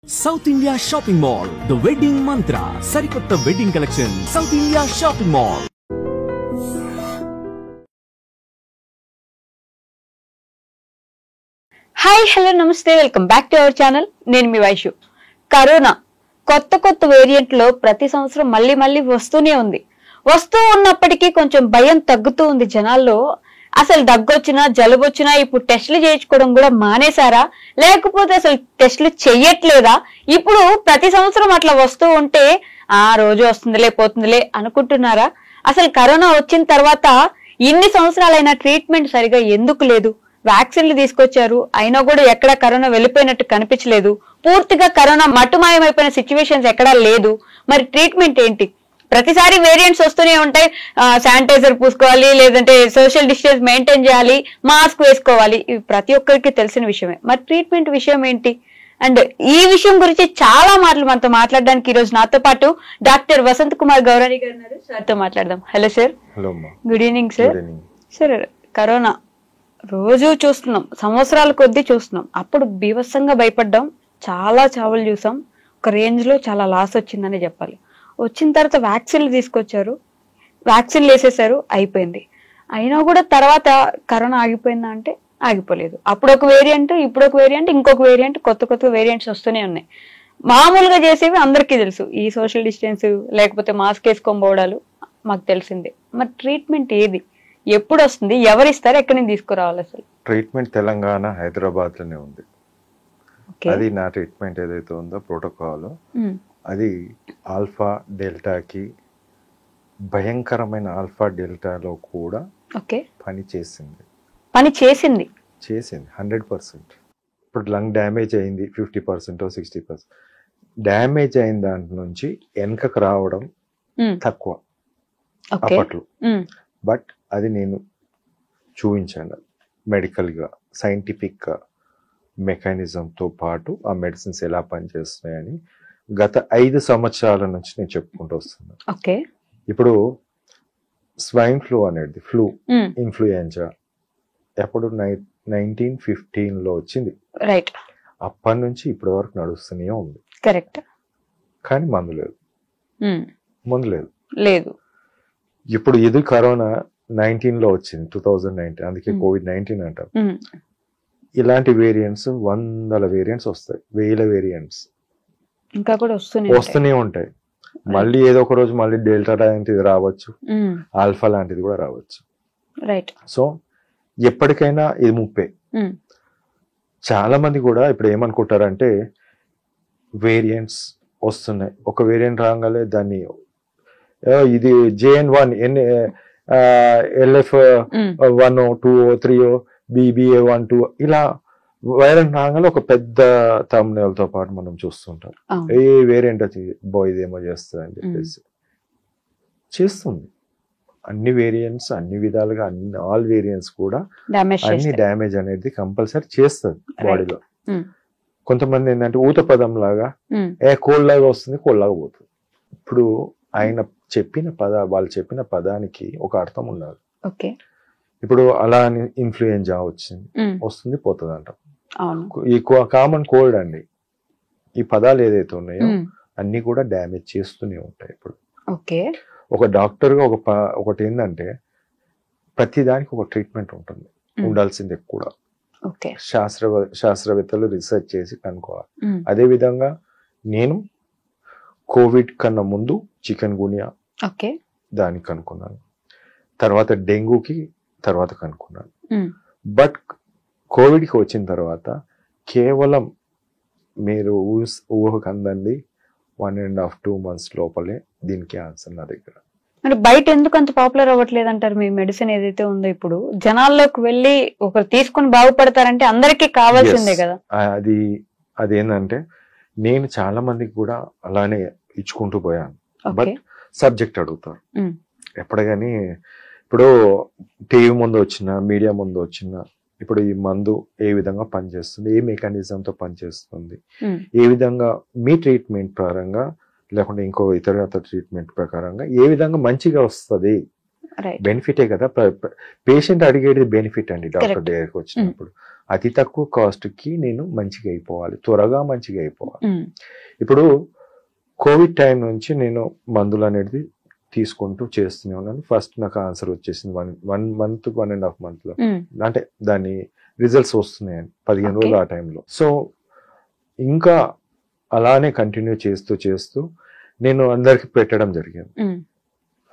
South India Shopping Mall, The Wedding Mantra, Sarikotta Wedding Collection, South India Shopping Mall. Hi hello నమస్తే welcome back to our channel. నేను మీ Vaishu. Corona కొత్త variant లో ప్రతి సంవత్సరం మళ్ళీ వస్తూనే ఉంది. వస్తూ ఉన్నప్పటికీ కొంచెం భయం తగ్గుతూ ఉంది జనాల్లో. అసలు దగ్గొచ్చినా జలుబు వచ్చినా ఇప్పుడు టెస్టులు చేయించుకోవడం కూడా మానేశారా, లేకపోతే అసలు టెస్టులు చెయ్యట్లేదా? ఇప్పుడు ప్రతి సంవత్సరం అట్లా వస్తూ ఉంటే ఆ రోజు వస్తుందిలే పోతుందిలే అనుకుంటున్నారా? అసలు కరోనా వచ్చిన తర్వాత ఇన్ని సంవత్సరాలైనా ట్రీట్మెంట్ సరిగా ఎందుకు లేదు? వ్యాక్సిన్లు తీసుకొచ్చారు, అయినా కూడా ఎక్కడ కరోనా వెళ్ళిపోయినట్టు కనిపించలేదు. పూర్తిగా కరోనా మట్టుమాయమైపోయిన సిచ్యువేషన్స్ ఎక్కడా లేదు. మరి ట్రీట్మెంట్ ఏంటి? ప్రతిసారి వేరియంట్స్ వస్తూనే ఉంటాయి. శానిటైజర్ పూసుకోవాలి, లేదంటే సోషల్ డిస్టెన్స్ మెయింటైన్ చేయాలి, మాస్క్ వేసుకోవాలి. ఇవి ప్రతి ఒక్కరికి తెలిసిన విషయమే. మరి ట్రీట్మెంట్ విషయం ఏంటి? అండ్ ఈ విషయం గురించి చాలా మాటలు మనతో మాట్లాడడానికి ఈ రోజు నాతో పాటు డాక్టర్ వసంత్ కుమార్ గౌరాని గారు ఉన్నారు. సార్తో మాట్లాడదాం. Hello sir. Hello. Good evening sir. Sir, corona రోజు చూస్తున్నాం, సంవత్సరాల కొద్దీ చూస్తున్నాం. అప్పుడు బీభత్సంగా భయపడ్డాం, చాలా చావులు చూసాం, ఒక రేంజ్ లో చాలా లాస్ వచ్చిందని చెప్పాలి. వచ్చిన తర్వాత వ్యాక్సిన్లు తీసుకొచ్చారు, వ్యాక్సిన్లు వేసేసారు, అయిపోయింది. అయినా కూడా తర్వాత కరోనా ఆగిపోయిందా అంటే ఆగిపోలేదు. అప్పుడు ఒక వేరియంట్, ఇప్పుడు ఒక వేరియంట్, ఇంకొక వేరియంట్, కొత్త వేరియంట్స్ వస్తూనే ఉన్నాయి. మామూలుగా చేసేవి అందరికీ తెలుసు, ఈ సోషల్ డిస్టెన్స్ లేకపోతే మాస్క్ వేసుకొని పోవడాలు మాకు తెలిసిందే. మరి ట్రీట్మెంట్ ఏది, ఎప్పుడు వస్తుంది, ఎవరిస్తారు, ఎక్కడి నుంచి తీసుకురావాలి? అసలు ట్రీట్మెంట్ తెలంగాణ హైదరాబాద్ లోనే ఉంది. అది నా ట్రీట్మెంట్ ఏదైతే ఉందో ప్రోటోకాల్, అది ఆల్ఫా డెల్టాకి భయంకరమైన ఆల్ఫా డెల్టాలో కూడా పని చేసింది 100%. ఇప్పుడు లంగ్ డ్యామేజ్ అయింది 50% 60%. డ్యామేజ్ అయిన దాంట్ నుంచి వెనకకు రావడం తక్కువ అప్పట్లో. బట్ అది నేను చూపించాను మెడికల్గా, సైంటిఫిక్గా, మెకానిజంతో పాటు ఆ మెడిసిన్స్ ఎలా పనిచేస్తున్నాయని గత 5 సంవత్సరాల నుంచి నేను చెప్పుకుంటూ వస్తున్నాను. ఇప్పుడు స్వైన్ ఫ్లూ అనేది ఫ్లూ, ఇన్ఫ్లుయెంజా ఎప్పుడు 1915లో వచ్చింది. అప్పటి నుంచి ఇప్పటి వరకు నడుస్తూనే ఉంది. కానీ మందు లేదు. ఇప్పుడు ఇది కరోనా 19లో వచ్చింది, 2019, అందుకే COVID-19 అంటారు. ఇలాంటి వేరియంట్స్ 100 వేరియంట్స్ వస్తాయి, 1000 వేరియంట్స్ ఇంకా కూడా వస్తూనే ఉంటాయి. మళ్ళీ ఏదో ఒక రోజు మళ్ళీ డెల్టా లాంటిది రావచ్చు, ఆల్ఫా లాంటిది కూడా రావచ్చు. సో ఎప్పటికైనా ఇది ముప్పే. చాలా మంది కూడా ఇప్పుడు ఏమనుకుంటారంటే వేరియంట్స్ వస్తున్నాయి, ఒక వేరియంట్ రాగానే దాన్ని ఇది JN1 LF1 2 3 BBA1 2 ఇలా వైరల్ రాగానే ఒక పెద్ద thumbnail తో పాటు మనం చూస్తుంటాం. ఏ వేరియంట్ వచ్చి ఇదేమో చేస్తుంది అని చెప్పేసి చేస్తుంది. అన్ని వేరియంట్స్ అన్ని విధాలుగా ఆల్ వేరియంట్స్ కూడా అన్ని డ్యామేజ్ అనేది కంపల్సరీ చేస్తుంది బాడీలో. కొంతమంది ఏంటంటే ఊత పదం లాగా కోల్డ్ లాగా వస్తుంది, కోల్డ్ లాగా పోతుంది. ఇప్పుడు వాళ్ళు చెప్పిన పదానికి ఒక అర్థం ఉండాలి. ఇప్పుడు అలా ఇన్ఫ్లుయెంజా వస్తుంది పోతుంది అంటాం. ఈ కామన్ కోల్డ్ అండి, ఈ పదాలు ఏదైతే ఉన్నాయో అన్ని కూడా డ్యామేజ్ చేస్తూనే ఉంటాయి. ఇప్పుడు ఒక డాక్టర్ గా ఒకటి ఏంటంటే ప్రతి దానికి ఒక ట్రీట్మెంట్ ఉంటుంది, ఉండాల్సిందే కూడా. శాస్త్రవేత్తలు రీసెర్చ్ చేసి కనుక్కోవాలి. అదే విధంగా నేను కోవిడ్ కన్నా ముందు చికెన్ గునియా దానికి కనుక్కున్నాను, తర్వాత డెంగూకి తర్వాత కనుక్కున్నాను. బట్ కోవిడ్కి వచ్చిన తర్వాత కేవలం మీరు ఊహకు అందండి 1.5-2 months లోపలే దీనికి ఆన్సర్ నా దగ్గర. అంటే బయట ఎందుకు అంత పాపులర్ అవ్వట్లేదు అంటారు? మీ మెడిసిన్ ఏదైతే ఉందో ఇప్పుడు జనాల్లోకి వెళ్ళి ఒకరు తీసుకుని బాగుపడతారంటే అందరికీ కావాల్సిందే కదా. అదేంటంటే నేను చాలా మందికి కూడా అలానే ఇచ్చుకుంటూ పోయాను. బట్ సబ్జెక్ట్ అడుగుతారు ఎప్పుడు. కానీ ఇప్పుడు టీవీ ముందు వచ్చిన, మీడియా ముందు వచ్చిన, ఇప్పుడు ఈ మందు ఏ విధంగా పనిచేస్తుంది, ఏ మెకానిజంతో పనిచేస్తుంది, ఏ విధంగా మీ ట్రీట్మెంట్ ప్రకారంగా లేకుంటే ఇంకో ఇతర ట్రీట్మెంట్ ప్రకారంగా ఏ విధంగా మంచిగా వస్తుంది, బెనిఫిటే కదా. పేషెంట్ అడిగేది బెనిఫిట్ అండి డాక్టర్ దగ్గరికి వచ్చినప్పుడు. అతి తక్కువ కాస్ట్కి నేను మంచిగా అయిపోవాలి, త్వరగా మంచిగా అయిపోవాలి. ఇప్పుడు కోవిడ్ టైం నుంచి నేను మందులు అనేది తీసుకుంటూ చేస్తూనే ఉన్నాను. ఫస్ట్ నాకు ఆన్సర్ వచ్చేసింది 1 month 1.5 month లో, అంటే దాని రిజల్ట్స్ వస్తున్నాయని 15 రోజులు ఆ టైంలో. సో ఇంకా అలానే కంటిన్యూ చేస్తూ నేను అందరికి పెట్టడం జరిగింది,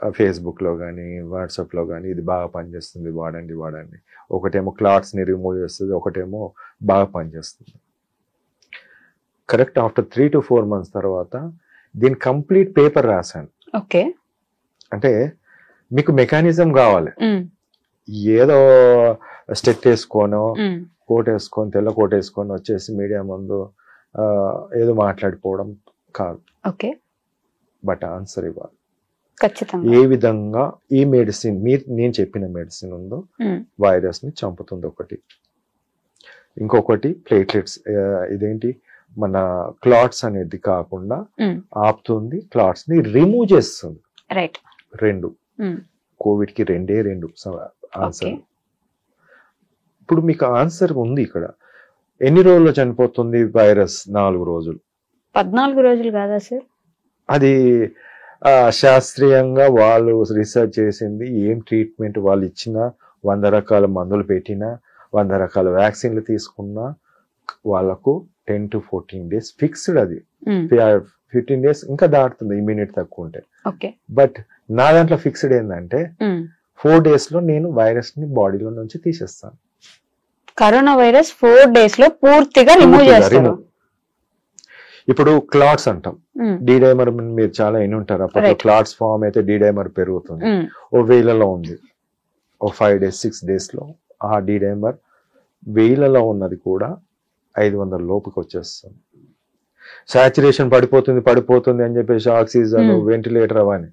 ఫేస్బుక్ లో కానీ వాట్సాప్ లో కానీ, ఇది బాగా పనిచేస్తుంది, వాడండి. ఒకటేమో క్లాట్స్ ని రిమూవ్ చేస్తుంది, ఒకటేమో బాగా పనిచేస్తుంది. కరెక్ట్ ఆఫ్టర్ 3 to 4 months తర్వాత దీని కంప్లీట్ పేపర్ రాశాను. ఓకే, అంటే మీకు మెకానిజం కావాలి, ఏదో స్టెట్ వేసుకోనో కోట్ వేసుకొని తెల్ల కోట్ వేసుకొని వచ్చేసి మీడియా ముందు ఏదో మాట్లాడిపోవడం కాదు. ఓకే, బట్ ఆన్సర్ ఇవ్వాలి. ఖచ్చితంగా ఏ విధంగా ఈ మెడిసిన్ నేను చెప్పిన మెడిసిన్ ఉందో వైరస్ ని చంపుతుంది ఒకటి, ఇంకొకటి ప్లేట్లెట్స్, ఇదేంటి మన క్లాట్స్ అనేది కాకుండా ఆపుతుంది, క్లాట్స్ ని రిమూవ్ చేస్తుంది. రైట్, 2 కోవిడ్ కి 2 ఆన్సర్. ఇప్పుడు మీకు ఆన్సర్ ఉంది ఇక్కడ. ఎన్ని రోజుల్లో చనిపోతుంది వైరస్? 4 రోజులు. 14 రోజులు కాదా సార్? అది శాస్త్రీయంగా వాళ్ళు రీసెర్చ్ చేసింది. ఏం ట్రీట్మెంట్ వాళ్ళు ఇచ్చినా, 100 రకాల మందులు పెట్టినా, 100 రకాల వ్యాక్సిన్లు తీసుకున్నా వాళ్ళకు 10 to 14 days ఫిక్స్డ్. అది 15 days ఇంకా దాటుతుంది ఇమ్యూనిటీ తక్కువ ఉంటే. బట్ నా దాంట్లో ఫిక్స్డ్ ఏంటంటే 4 days లో నేను వైరస్ ని బాడీలో నుంచి తీసేస్తాను. కరోనా వైరస్ 4 days లో పూర్తిగా రిమూవ్ చేస్తాను. ఇప్పుడు క్లాట్స్ అంటాం, డీడైమర్ మీరు చాలా ఎన్ని ఉంటారు. అప్పుడు క్లాట్స్ ఫామ్ అయితే డీడైమర్ పెరుగుతుంది. ఓ వేలలో ఉంది, ఓ 5 days 6 days లో ఆ డీడైమర్ వేలలో ఉన్నది కూడా 500 లోపుకి వచ్చేస్తుంది. సాచురేషన్ పడిపోతుంది అని చెప్పేసి ఆక్సిజన్, వెంటిలేటర్ అవని,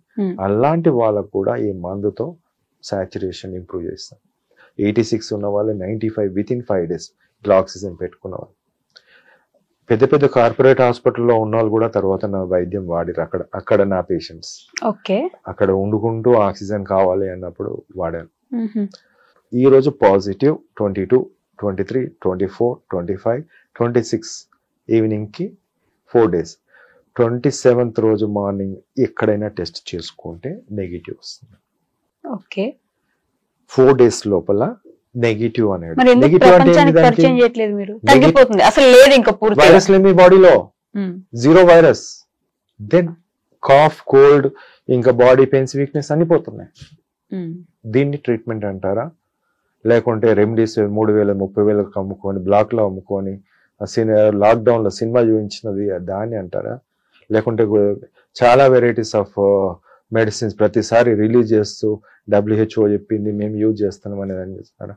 అలాంటి వాళ్ళకు కూడా ఈ మందుతో సాచురేషన్ ఇంప్రూవ్ చేస్తాం. 86 ఉన్న వాళ్ళు 95 within 5 days ఇట్లా ఆక్సిజన్ పెట్టుకున్న వాళ్ళు. పెద్ద కార్పొరేట్ హాస్పిటల్లో ఉన్న వాళ్ళు కూడా తర్వాత నా వైద్యం వాడిరు. అక్కడ నా పేషెంట్స్ అక్కడ వండుకుంటూ ఆక్సిజన్ కావాలి అన్నప్పుడు వాడాను. ఈ రోజు పాజిటివ్ 22, 23, 24, 25, 26 ఈవినింగ్ కి 4 days. 27th రోజు మార్నింగ్ ఎక్కడైనా టెస్ట్ చేసుకుంటే నెగిటివ్ వస్తుంది. 4 days లోపల నెగిటివ్ అనేది. వైరస్ లేదు మీ బాడీలో, 0 వైరస్. దెన్ కాఫ్, కోల్డ్, ఇంకా బాడీ పెయిన్స్, వీక్నెస్ అనిపోతున్నాయి. దీన్ని ట్రీట్మెంట్ అంటారా? లేకుంటే రెమెడీస్ 3,000 30,000 అమ్ముకొని బ్లాక్ లో అమ్ముకొని లాక్డౌన్ లో సినిమా చూపించినది దాన్ని అంటారా? లేకుంటే చాలా వెరైటీస్ ఆఫ్ మెడిసిన్స్ ప్రతిసారి రిలీజ్ చేస్తూ WHO చెప్పింది మేము యూజ్ చేస్తున్నాం అనేది అని చేస్తారా?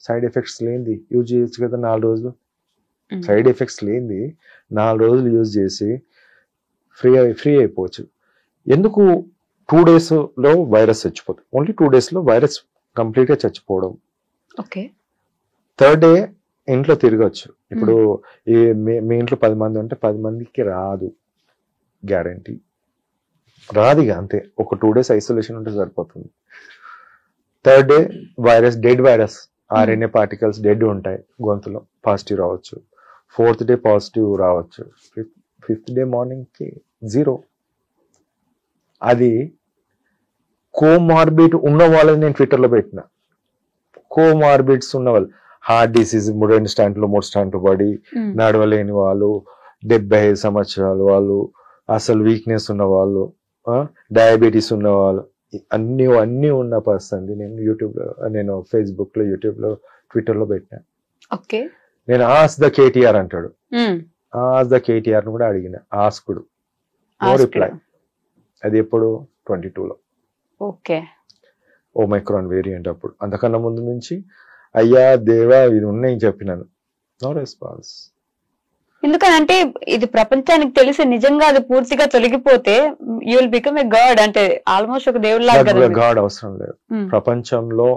సైడ్ ఎఫెక్ట్స్ లేనిది యూజ్ చేయొచ్చు కదా 4 రోజులు. సైడ్ ఎఫెక్ట్స్ లేనిది 4 రోజులు యూజ్ చేసి ఫ్రీ అయిపోవచ్చు. ఎందుకు 2 days లో వైరస్ చచ్చిపోతుంది? ఓన్లీ 2 days లో వైరస్ కంప్లీట్ గా చచ్చిపోవడం. 3rd day ఇంట్లో తిరగచ్చు. ఇప్పుడు మీ ఇంట్లో 10 మంది ఉంటే 10 మందికి రాదు, గ్యారంటీ రాదు. ఇక అంతే, ఒక 2 days ఐసోలేషన్ ఉంటే సరిపోతుంది. 3rd day virus, dead virus, RNA particles dead ఉంటాయి గొంతులో, పాజిటివ్ రావచ్చు. 4th day పాజిటివ్ రావచ్చు. 5th day మార్నింగ్ కి 0. అది కోమార్బిడ్ ఉన్న వాళ్ళని నేను ట్విట్టర్లో పెట్టిన. కోమార్బిడ్స్ ఉన్న వాళ్ళు, హార్ట్ డిసీజ్ 2 స్టాండ్లు 3 స్టాండ్లు పడి నడవలేని వాళ్ళు, 75 సంవత్సరాలు వాళ్ళు, అసలు వీక్నెస్ ఉన్న వాళ్ళు, డయాబెటీస్ ఉన్న వాళ్ళు, అన్ని ఉన్న పర్సన్ నేను ఫేస్బుక్ లో, యూట్యూబ్ లో, ట్విట్టర్ లో పెట్టినా. నేను ఆస్ ద కేటీఆర్ అంటాడు, ఆస్ ద కేటీఆర్ ను కూడా అడిగిన, ఆస్కుడు, నో రిప్లై. అది ఎప్పుడు 22లో ఓమైక్రాన్ వేరియంట్. అప్పుడు అంతకన్నా ముందు నుంచి అయ్యా దేవా ఇది ఉన్నాయి చెప్పినాను, నో రెస్పాన్స్. ఎందుకనంటే ఇది ప్రపంచానికి తెలిసి నిజంగా అది పూర్తిగా తొలగిపోతే you will become a god, అంటే ఆల్మోస్ట్ ఒక దేవుడు లాగా. గాడ్ అవసరం లేదు. ప్రపంచంలో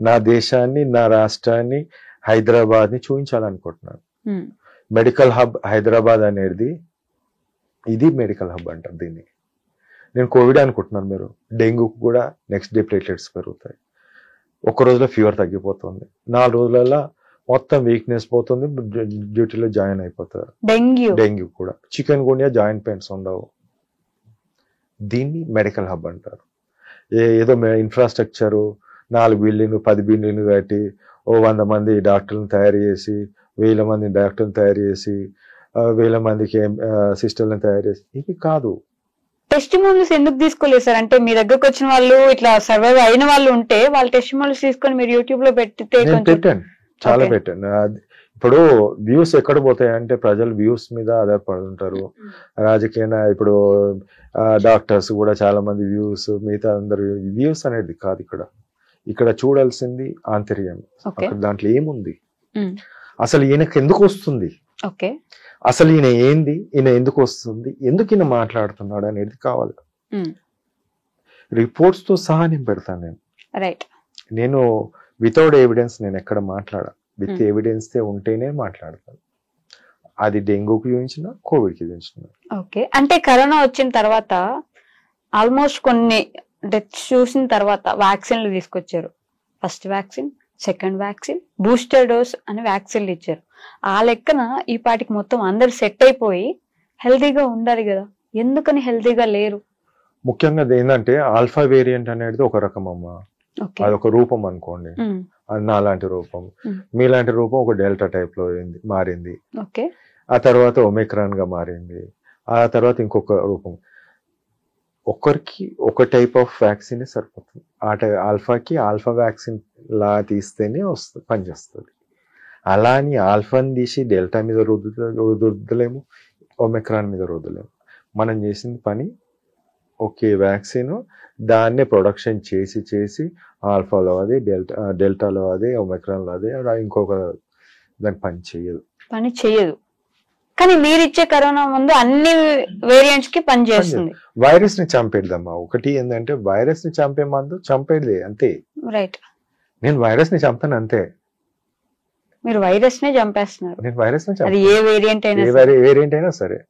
నా దేశాన్ని, నా రాష్ట్రాన్ని, హైదరాబాద్ ని చూపించాలనుకుంటున్నాను. మెడికల్ హబ్ హైదరాబాద్ అనేది, ఇది మెడికల్ హబ్ అంటారు దీన్ని. నేను కోవిడ్ అనుకుంటున్నాను, మీరు డెంగ్యూ కూడా నెక్స్ట్ డే ప్లేట్లెట్స్ పెరుగుతాయి. 1 రోజులో ఫీవర్ తగ్గిపోతుంది, 4 రోజులలో మొత్తం వీక్నెస్ పోతుంది, డ్యూటీలో జాయిన్ అయిపోతారు. డెంగ్యూ కూడా, చికెన్ గున్యా జాయింట్ పెయిన్స్ ఉండవు. దీన్ని మెడికల్ హబ్ అంటారు. ఏదో ఇన్ఫ్రాస్ట్రక్చరు 4 బిల్డింగ్లు 10 బిల్డింగ్లు కట్టి 100 మంది డాక్టర్లను తయారు చేసి 1000 మంది డాక్టర్లను తయారు చేసి 1000 మందికి సిస్టర్లను తయారు చేసి ఇది కాదు. టెస్టిమోనియల్స్ ఎందుకు తీసుకోలేదు సార్? అంటే మీ దగ్గరకు వచ్చిన వాళ్ళు ఇట్లా సర్వైవ్ అయిన వాళ్ళు ఉంటే వాళ్ళ టెస్టిమోనియల్స్ తీసుకొని మీరు యూట్యూబ్ లో పెట్టాను, చాలా పెట్టాను. ఇప్పుడు వ్యూస్ ఎక్కడ పోతాయి అంటే ప్రజలు వ్యూస్ మీద ఆధారపడుతుంటారు. రాజకీయ ఇప్పుడు డాక్టర్స్ కూడా చాలా మంది వ్యూస్, మిగతా అందరు వ్యూస్ అనేది కాదు. ఇక్కడ చూడాల్సింది ఆంతర్యం. దాంట్లో ఏముంది, అసలు ఈయనకు ఎందుకు వస్తుంది, అసలు ఈయన ఏంది, ఈయన ఎందుకు వస్తుంది, ఎందుకు ఈయన మాట్లాడుతున్నాడు అనేది కావాలి. రిపోర్ట్స్ తో సహా నేను పెడతాను. నేను వితౌట్ ఎవిడెన్స్ నేను ఎక్కడ మాట్లాడా, విత్ ఎవిడెన్స్ ఉంటేనే మాట్లాడతాను. అది డెంగ్యూకి చూపించిన, కోవిడ్ కి చూపించిన. ఓకే, అంటే కరోనా వచ్చిన తర్వాత ఆల్మోస్ట్ కొన్ని డెత్స్ చూసిన తర్వాత వ్యాక్సిన్లు తీసుకొచ్చారు. First vaccine, second vaccine, booster dose అని వ్యాక్సిన్లు ఇచ్చారు. ఆ లెక్కన ఈ పాటికి మొత్తం అందరు సెట్ అయిపోయి హెల్తీగా ఉండాలి కదా, ఎందుకని హెల్తీగా లేరు? ముఖ్యంగా ఏంటంటే ఆల్ఫా వేరియంట్ అనేది ఒక రకం అమ్మా, అదొక రూపం అనుకోండి. నాలాంటి రూపం, మీలాంటి రూపం ఒక డెల్టా టైప్ లో మారింది. ఆ తర్వాత ఒమిక్రాన్ గా మారింది. ఆ తర్వాత ఇంకొక రూపం. ఒకరికి ఒక టైప్ ఆఫ్ వ్యాక్సిన్ సరిపోతుంది. ఆల్ఫాకి ఆల్ఫా వ్యాక్సిన్ లా తీస్తేనే పనిచేస్తుంది. అలా అని ఆల్ఫాని తీసి డెల్టా మీద రుద్దలేము, ఒమిక్రాన్ మీద రుద్దలేము. మనం చేసిన పని ఒకే వ్యాక్సిన్, దాన్నే ప్రొడక్షన్ చేసి ఆల్ఫాలో అదే, డెల్టాలో అదే, ఒమిక్రాన్లో అదే, ఇంకొక దాని పని చేయదు. కానీ మీరు ఇచ్చే కరోనా ముందు అన్ని వేరియంట్స్ కి పని చేస్తుంది. వైరస్ ని చంపేద్దామా, ఒకటి ఏంటంటే వైరస్ ని చంపే మందు చంపేది అంతే. రైట్, నేను వైరస్ ని చంపాను అంతే. మీరు వైరస్ నే చంపేస్తున్నారు. నేను వైరస్ ని చంపాను, ఏ వేరియంట్ అయినా సరే.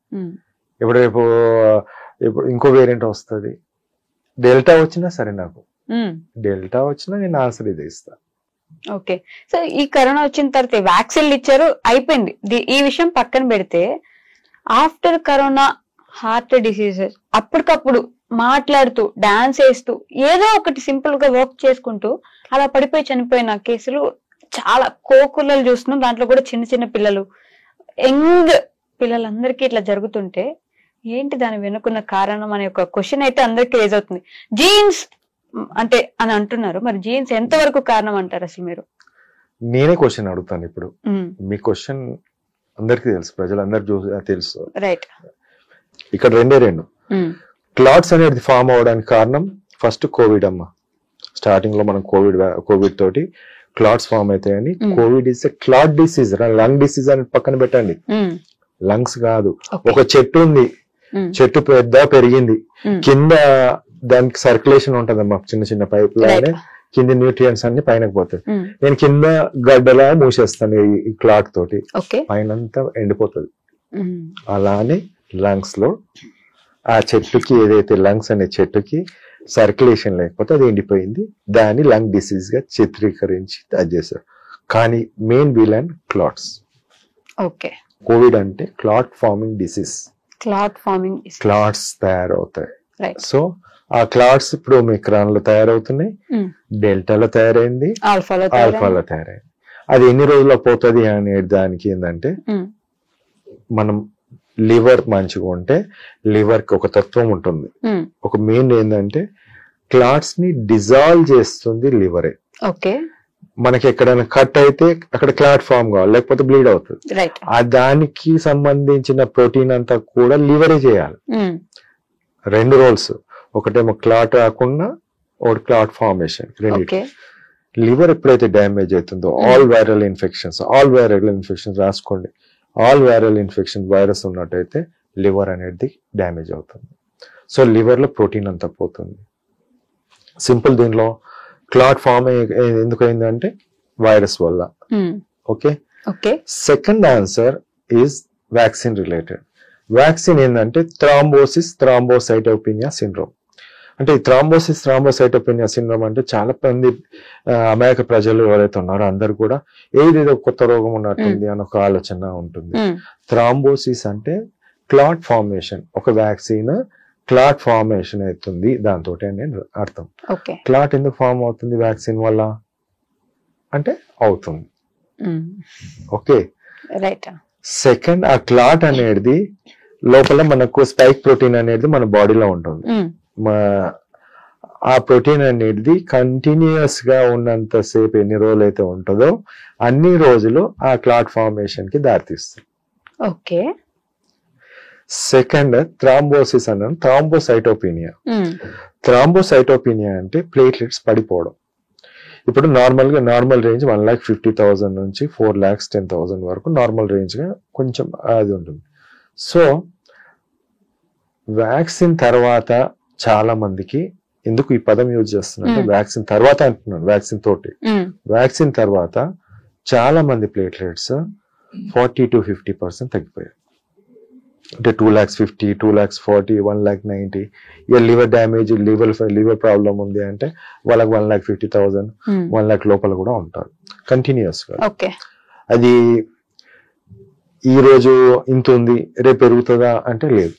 ఇప్పుడు రేపు ఇంకో వేరియంట్ వస్తుంది, డెల్టా వచ్చినా సరే, నాకు డెల్టా వచ్చినా నేను ఆన్సర్ ఇదే ఇస్తా. ఓకే, సో ఈ కరోనా వచ్చిన తర్వాత వ్యాక్సిన్లు ఇచ్చారు, అయిపోయింది. ఈ విషయం పక్కన పెడితే ఆఫ్టర్ కరోనా హార్ట్ డిసీజెస్ అప్పటికప్పుడు మాట్లాడుతూ డాన్స్ వేస్తూ ఏదో ఒకటి సింపుల్ గా వర్క్ చేసుకుంటూ అలా పడిపోయి చనిపోయిన కేసులు చాలా కోకులలు చూస్తున్నాం. దాంట్లో కూడా చిన్న పిల్లలు, యంగ్ పిల్లలందరికీ ఇట్లా జరుగుతుంటే ఏంటి దాని వెనుకున్న కారణం అనే ఒక క్వశ్చన్ అయితే అందరికి రేజ్ అవుతుంది. జీన్స్ అంటే అని అంటున్నారు, మరి జీన్స్ ఎంత వరకు కారణం అంటారు అసలు మీరు? నేనే క్వశ్చన్ అడుగుతాను ఇప్పుడు. మీ క్వశ్చన్ అందరికి తెలుసు, ప్రజలందరూ తెలుసు. రైట్, ఇక్కడ రెండు క్లాట్స్ అనేది ఫామ్ అవడానికి కారణం ఫస్ట్ కోవిడ్ అమ్మ. స్టార్టింగ్ లో మనం కోవిడ్ తోటి క్లాట్స్ ఫామ్ అవుతాయని. Covid is clot disease, lung disease అని పక్కన పెట్టండి. లంగ్స్ కాదు, ఒక చెట్టు ఉంది, చెట్టు పెద్ద పెరిగింది, కింద దానికి సర్క్యులేషన్ ఉంటదమ్మా, చిన్న పైప్ లానే కింద న్యూట్రియంట్స్ అన్ని పైనకి పోతాయి. నేను కింద గడ్డలా మూసేస్తాను ఈ క్లాట్ తోటి, పైన ఎండిపోతుంది. అలానే లంగ్స్ లో ఆ చెట్టుకి ఏదైతే లంగ్స్ అనే చెట్టుకి సర్క్యులేషన్ లేకపోతే అది ఎండిపోయింది, దాన్ని లంగ్ డిసీజ్ గా చిత్రీకరించి అది చేశారు. కానీ మెయిన్ విలన్ క్లాట్స్. కోవిడ్ అంటే క్లాట్ ఫార్మింగ్ డిసీజ్. క్లాట్స్ తయారవుతాయి. సో ఆ క్లాట్స్ ఇప్పుడు ఒమిక్రాన్ లో తయారవుతున్నాయి, డెల్టాలో తయారైంది, ఆల్ఫాలో తయారైంది. అది ఎన్ని రోజుల్లో పోతుంది అనే దానికి ఏంటంటే, మనం లివర్ మంచిగా ఉంటే లివర్ కి ఒక తత్వం ఉంటుంది. ఒక మెయిన్ ఏంటంటే క్లాట్స్ ని డిజాల్వ్ చేస్తుంది లివరే. మనకి ఎక్కడైనా కట్ అయితే అక్కడ క్లాట్ ఫామ్ కావాలి, లేకపోతే బ్లీడ్ అవుతుంది. ఆ దానికి సంబంధించిన ప్రోటీన్ అంతా కూడా లివరే చేయాలి. 2 రోల్స్, ఒకటేమో క్లాట్ రాకుండా ఒకటి క్లాట్ ఫార్మేషన్. లివర్ ఎప్పుడైతే డ్యామేజ్ అవుతుందో ఆల్ వైరల్ ఇన్ఫెక్షన్స్ రాసుకోండి. ఆల్ వైరల్ ఇన్ఫెక్షన్ వైరస్ ఉన్నట్టయితే లివర్ అనేది డ్యామేజ్ అవుతుంది. సో లివర్ లో ప్రోటీన్ అంతా పోతుంది. సింపుల్. దీనిలో క్లాట్ ఫామ్ ఎందుకు అయిందంటే వైరస్ వల్ల. Okay, second answer is vaccine related. Vaccine ఏంటంటే థ్రాంబోసిటోపీనియా సిండ్రోమ్. అంటే ఈ థ్రాంబోసైటోపెనియా సిండ్రోమ్ అంటే చాలా మంది అమాయక ప్రజలు ఎవరైతే ఉన్నారో అందరు కూడా ఏదేదో కొత్త రోగం ఉన్నట్టుంది అని ఒక ఆలోచన ఉంటుంది. థ్రాంబోసిస్ అంటే క్లాట్ ఫార్మేషన్, ఒక వ్యాక్సిన్ క్లాట్ ఫార్మేషన్ అవుతుంది దాంతో నేను అర్థం. క్లాట్ ఎందుకు ఫార్మ్ అవుతుంది వ్యాక్సిన్ వల్ల అంటే అవుతుంది. ఓకే, సెకండ్ ఆ క్లాట్ అనేది లోపల మనకు స్పైక్ ప్రోటీన్ అనేది మన బాడీలో ఉంటుంది. ఆ ప్రోటీన్ అనేది కంటిన్యూస్ గా ఉన్నంత సేపు ఎన్ని రోజులు అయితే ఉంటుందో అన్ని రోజులు ఆ క్లాట్ ఫార్మేషన్ కి దారితీస్తుంది. ఓకే. సెకండ్ థ్రాంబోసిస్ అన్నాను, థ్రాంబోసైటోపెనియా. థ్రాంబోసైటోపెనియా అంటే ప్లేట్లెట్స్ పడిపోవడం. ఇప్పుడు నార్మల్ రేంజ్ 1,50,000 నుంచి 4,10,000 వరకు నార్మల్ రేంజ్ గా కొంచెం అది ఉంటుంది. సో వ్యాక్సిన్ తర్వాత చాలా మందికి, ఎందుకు ఈ పదం యూజ్ చేస్తున్నా వ్యాక్సిన్ తర్వాత అంటున్నాను, వ్యాక్సిన్ తర్వాత చాలా మంది ప్లేట్లెట్స్ 40 to 50% తగ్గిపోయాయి. అంటే 2,50,000, 2,40,000, 1,90,000. ఇక లివర్ డ్యామేజ్, లివర్ ప్రాబ్లం ఉంది అంటే వాళ్ళకి 1,50,000, 1,00,000 లోపల కూడా ఉంటారు కంటిన్యూస్ గా. అది ఈ రోజు ఇంత ఉంది రేపు పెరుగుతుందా అంటే లేదు,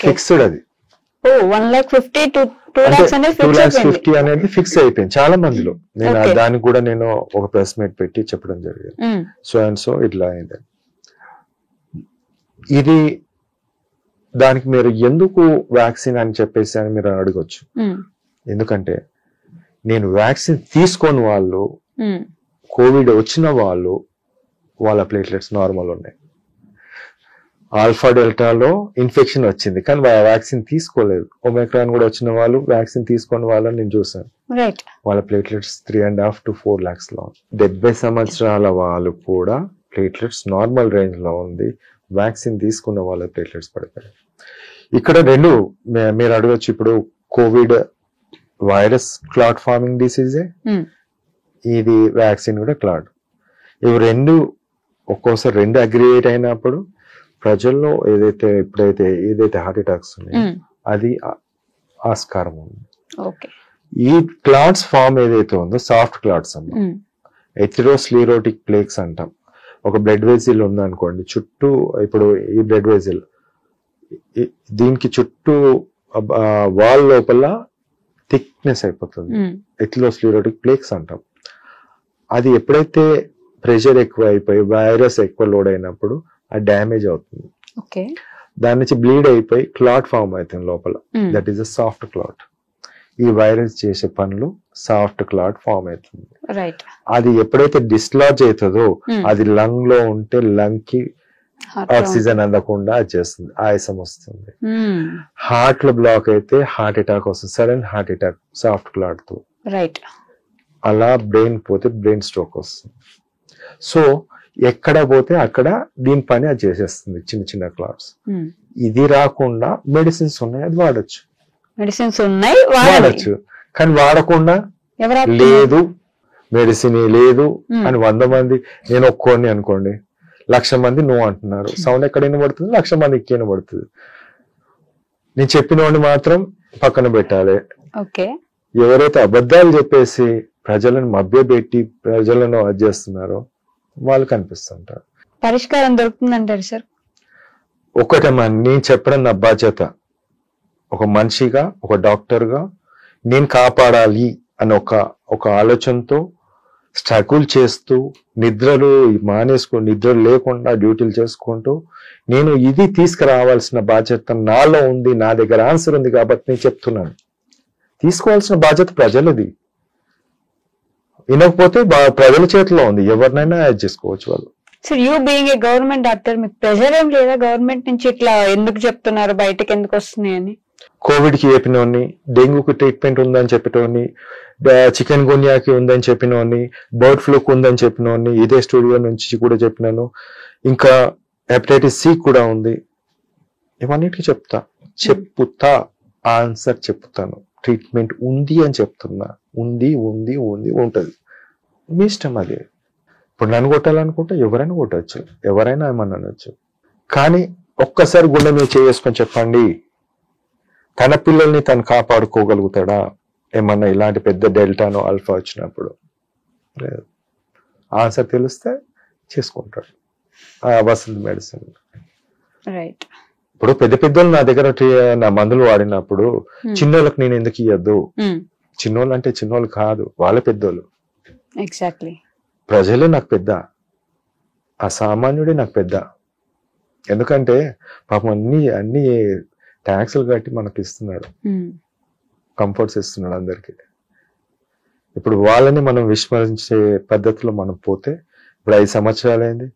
ఫిక్స్డ్. అది 2,50,000 అనేది ఫిక్స్ అయిపోయింది చాలా మందిలో. నేను దానికి కూడా నేను ఒక ప్రెస్ మీట్ పెట్టి చెప్పడం జరిగింది, సో అండ్ సో ఇట్లా అయింది. ఇది దానికి మీరు ఎందుకు వ్యాక్సిన్ అని చెప్పేసి అని మీరు అడగొచ్చు. ఎందుకంటే నేను వ్యాక్సిన్ తీసుకొని వాళ్ళు, కోవిడ్ వచ్చిన వాళ్ళు, వాళ్ళ ప్లేట్లెట్స్ నార్మల్ ఉన్నాయి. ఆల్ఫా డెల్టాలో ఇన్ఫెక్షన్ వచ్చింది కానీ వ్యాక్సిన్ తీసుకోలేదు. ఒమిక్రాన్ కూడా వచ్చిన వాళ్ళు వ్యాక్సిన్ తీసుకొని వాళ్ళని నేను చూసాను, వాళ్ళ ప్లేట్లెట్స్ 3.5 to 4 lakhs లో. 70 సంవత్సరాల వాళ్ళు కూడా ప్లేట్లెట్స్ నార్మల్ రేంజ్ లో ఉంది, వ్యాక్సిన్ తీసుకున్న వాళ్ళ ప్లేట్లెట్స్ పడిపోయాయి. ఇక్కడ రెండు మీరు అడగచ్చు, ఇప్పుడు కోవిడ్ వైరస్ క్లాట్ ఫార్మింగ్ డిసీజే, ఇది వ్యాక్సిన్ కూడా క్లాట్. ఇవి రెండు ఒక్కోసారి రెండు అగ్రిగేట్ అయినప్పుడు ప్రజల్లో ఏదైతే హార్ట్ అటాక్స్ ఉన్నాయో అది ఆస్కారం ఉంది. ఈ క్లాట్స్ ఫామ్ ఏదైతే ఉందో సాఫ్ట్ క్లాట్స్ అన్నమాట, ఎథెరోస్క్లెరోటిక్ ప్లేక్స్ అంటాం. ఒక బ్లడ్ వెజిల్ ఉందనుకోండి, చుట్టూ ఇప్పుడు ఈ బ్లడ్ వెజిల్ దీనికి చుట్టూ వాల్ లోపల థిక్నెస్ అయిపోతుంది, ఎథెరోస్క్లెరోటిక్ ప్లేక్స్ అంటాం. అది ఎప్పుడైతే ప్రెషర్ ఎక్కువ అయిపోయి వైరస్ ఎక్కువ లోడ్ అయినప్పుడు ఆ డ్యామేజ్ అవుతుంది, దాని నుంచి బ్లీడ్ అయిపోయి క్లాట్ ఫామ్ అవుతుంది లోపల. That is a soft clot. ఈ వైరస్ చేసే పనులు సాఫ్ట్ క్లాట్ ఫామ్ అవుతుంది. అది ఎప్పుడైతే డిస్లార్జ్ అవుతుందో అది లంగ్ లో ఉంటే లంగ్ కి ఆక్సిజన్ అందకుండా చేస్తుంది, ఆయాసం వస్తుంది. హార్ట్ లో బ్లాక్ అయితే హార్ట్ అటాక్ వస్తుంది, sudden heart attack soft clot తో. అలా బ్రెయిన్ పోతే బ్రెయిన్ స్ట్రోక్ వస్తుంది. సో ఎక్కడ పోతే అక్కడ దీని పని అది చేసేస్తుంది, చిన్న చిన్న క్లాట్స్. ఇది రాకుండా మెడిసిన్స్ ఉన్నాయి, అది వాడచ్చు, వాడచ్చు. కానీ వాడకుండా లేదు మెడిసిన్ లేదు అని 100 మంది, నేను ఒక్కోని అనుకోండి 1,00,000 మంది నువ్వు అంటున్నారు, సౌండ్ ఎక్కడ వినబడుతుంది, 1,00,000 మంది ఎక్కి వినబడుతుంది. నేను చెప్పిన వాడిని మాత్రం పక్కన పెట్టాలి. ఎవరైతే అబద్ధాలు చెప్పేసి ప్రజలను మభ్యపెట్టి ప్రజలను అది చేస్తున్నారో వాళ్ళు కనిపిస్తుంటారు. పరిష్కారం దొరుకుతుందంటారు సార్? ఒకటేమా నేను చెప్పడం నా బాధ్యత. ఒక మనిషిగా, ఒక డాక్టర్ గా నేను కాపాడాలి అని ఒక ఆలోచనతో స్ట్రగుల్ చేస్తూ, నిద్రలు లేకుండా డ్యూటీలు చేసుకుంటూ, నేను ఇది తీసుకురావాల్సిన బాధ్యత నాలో ఉంది, నా దగ్గర ఆన్సర్ ఉంది కాబట్టి నేను చెప్తున్నాను. తీసుకోవాల్సిన బాధ్యత ప్రజలది. వినకపోతే ప్రజల చేతిలో ఉంది, ఎవరినైనా యాడ్ చేసుకోవచ్చు వాళ్ళు. Sir, you being a government doctor, మీకు ప్రెషర్ ఏం లేదా గవర్నమెంట్ నుంచి ఇట్లా ఎందుకు చెప్తున్నారు, బయటకు ఎందుకు వస్తున్నాయి అని? కోవిడ్ కి చెప్పినోని, డెంగ్యూకి ట్రీట్మెంట్ ఉందని చెప్పినోని, చికెన్ గున్యాకి ఉందని చెప్పినోని, బర్డ్ ఫ్లూకి ఉందని చెప్పినోని, ఇదే స్టూడియో నుంచి కూడా చెప్పినాను. ఇంకా హెపటైటిస్ సి కూడా ఉంది. ఇవన్నిటికీ చెప్తా ఆన్సర్ చెప్తాను. ట్రీట్మెంట్ ఉంది అని చెప్తున్నా. ఉంది ఉంటది, మీ ఇష్టం అది. ఇప్పుడు నన్ను కొట్టాలనుకుంటే ఎవరైనా కొట్టచ్చు, ఎవరైనా ఏమన్నా అనొచ్చు. కానీ ఒక్కసారి గుండె మీద చేసుకొని చెప్పండి, తన పిల్లల్ని తను కాపాడుకోగలుగుతాడా ఏమన్నా ఇలాంటి పెద్ద డెల్టానో ఆల్ఫా వచ్చినప్పుడు? లేదు. ఆన్సర్ తెలిస్తే చేసుకుంటాడు వసంత్ మెడిసిన్. రైట్. ఇప్పుడు పెద్ద పెద్దలు నా దగ్గర నా మందులు వాడినప్పుడు చిన్నోళ్ళకి నేను ఎందుకు ఇవ్వద్దు? చిన్నోళ్ళు అంటే చిన్నోళ్ళు కాదు, వాళ్ళే పెద్దోళ్ళు. ఎగ్జాక్ట్లీ. ప్రజలే నాకు పెద్ద, ఆ సామాన్యుడే నాకు పెద్ద. ఎందుకంటే పాపం అన్ని ట్యాక్సులు కట్టి మనకి ఇస్తున్నాడు, కంఫర్ట్స్ ఇస్తున్నాడు అందరికి. ఇప్పుడు వాళ్ళని మనం విస్మరించే పద్ధతిలో మనం పోతే, ఇప్పుడు 5 సంవత్సరాలు అయింది,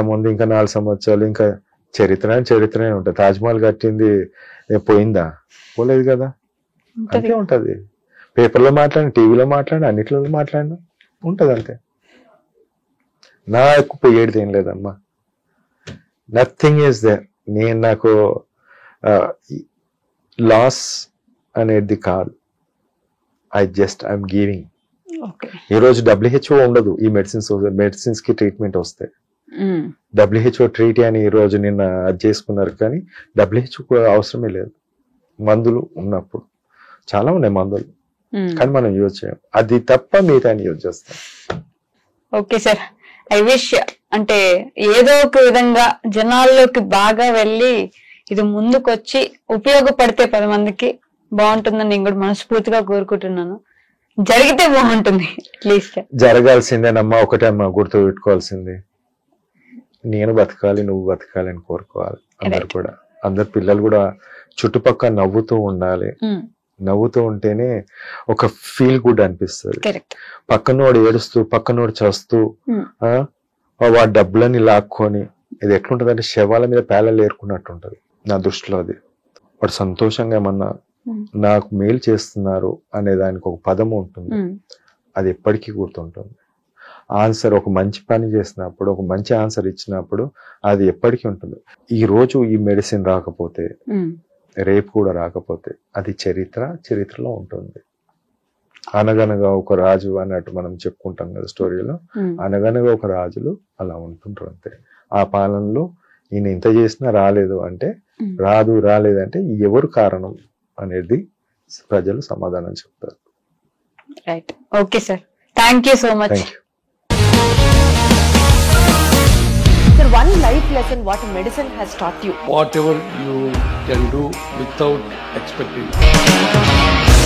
ముందు ఇంకా 4 సంవత్సరాలు, ఇంకా చరిత్రనే ఉంటుంది. తాజ్మహల్ కట్టింది పోయిందా? పోలేదు కదా. అంతే ఉంటది. పేపర్లో మాట్లాడి, టీవీలో మాట్లాడి, అన్నిట్లో మాట్లాడినా ఉంటది అంతే. నా ఎక్కువ పోయేది ఏం లేదమ్మా, నథింగ్ ఈస్ దేర్. నాకు లాస్ అనేది కాదు, ఐఎమ్ గివింగ్. ఈ రోజు WHO ఉండదు ఈ మెడిసిన్స్ కి ట్రీట్మెంట్ వస్తే. WHO ట్రీట్ అని ఈ రోజు నిన్న అది చేసుకున్నారు, కానీ WHO అవసరమే లేదు. మందులు ఉన్నప్పుడు చాలా ఉన్నాయి మందులు, కానీ మనం యూజ్ చేయం. అది తప్ప మిగతా యూజ్ చేస్తాం. ఓకే సార్, ఐ విష్ అంటే ఏదో ఒక విధంగా జనాల్లోకి బాగా వెళ్ళి ఇది ముందుకొచ్చి ఉపయోగపడితే 10 మందికి బాగుంటుందని నేను కూడా మనస్ఫూర్తిగా కోరుకుంటున్నాను. జరిగితే బాగుంటుంది. అట్లీస్ట్ జరగాల్సిందేనమ్మా. ఒకటమ్మా గుర్తు పెట్టుకోవాల్సింది, నేను బతకాలి, నువ్వు బతకాలి అని కోరుకోవాలి అందరు కూడా. అందరు పిల్లలు కూడా చుట్టుపక్కల నవ్వుతూ ఉండాలి. నవ్వుతూ ఉంటేనే ఒక ఫీల్ గుడ్ అనిపిస్తుంది. పక్కనోడు ఏడుస్తూ, పక్కనోడు చేస్తూ, వాడి డబ్బులని లాక్కొని, ఇది ఎట్లుంటది అంటే శవాల మీద పేలలు ఏరుకున్నట్టు ఉంటది నా దృష్టిలో. అది వాడు సంతోషంగా ఏమన్నా నాకు మేలు చేస్తున్నారు అనే దానికి ఒక పదము ఉంటుంది, అది ఎప్పటికీ గుర్తుంటుంది. ఆన్సర్ ఒక మంచి పని చేసినప్పుడు, ఒక మంచి ఆన్సర్ ఇచ్చినప్పుడు అది ఎప్పటికీ ఉంటుంది. ఈ రోజు ఈ మెడిసిన్ రాకపోతే, రేపు కూడా రాకపోతే, అది చరిత్రలో ఉంటుంది. అనగనగా ఒక రాజు అన్నట్టు మనం చెప్పుకుంటాం కదా స్టోరీలో, అనగనగా ఒక రాజులు అలా ఉంటుంటారు అంతే. ఆ పాలనలో ఈయన ఇంత చేసినా రాలేదు అంటే, రాలేదంటే ఎవరు కారణం అనేది ప్రజలు సమాధానం చెప్తారు. Right. Okay sir, thank you so much. Sir, one life lesson what medicine has taught you. Whatever you can do without expecting.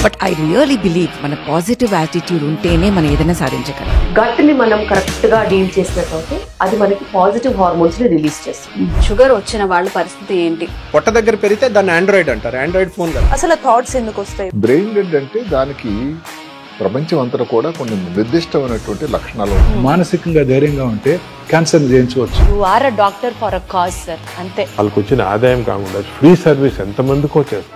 But I really believe మన పాజిటివ్ యాటిట్యూడ్ ఉంటేనే మనం ఏదైనా సాధించగలం. గట్ ని మనం కరెక్ట్ గా డీల్ చేసినట్లయితే అది మనకి పాజిటివ్ హార్మోన్స్ ని రిలీజ్ చేస్తుంది. షుగర్ వచ్చిన వాళ్ళ పరిస్థితి ఏంటి? పొట్ట దగ్గర పెరిగితే దాన్ని ఆండ్రాయిడ్ అంటారు, ఆండ్రాయిడ్ ఫోన్ కదా. అసలు థాట్స్ ఎందుకు వస్తాయి? బ్రెయిన్ డెడ్ అంటే దానికి ప్రపంచం అంతా కూడా కొన్ని నిర్దిష్టమైనటువంటి లక్షణాలు. మానసికంగా ధైర్యంగా ఉంటే క్యాన్సర్ జయించవచ్చు. You are a doctor for a cause sir, అంతే. వాళ్ళకి వచ్చిన ఆదాయం కాకుండా ఫ్రీ సర్వీస్ ఎంతమందికో చేస్తారు.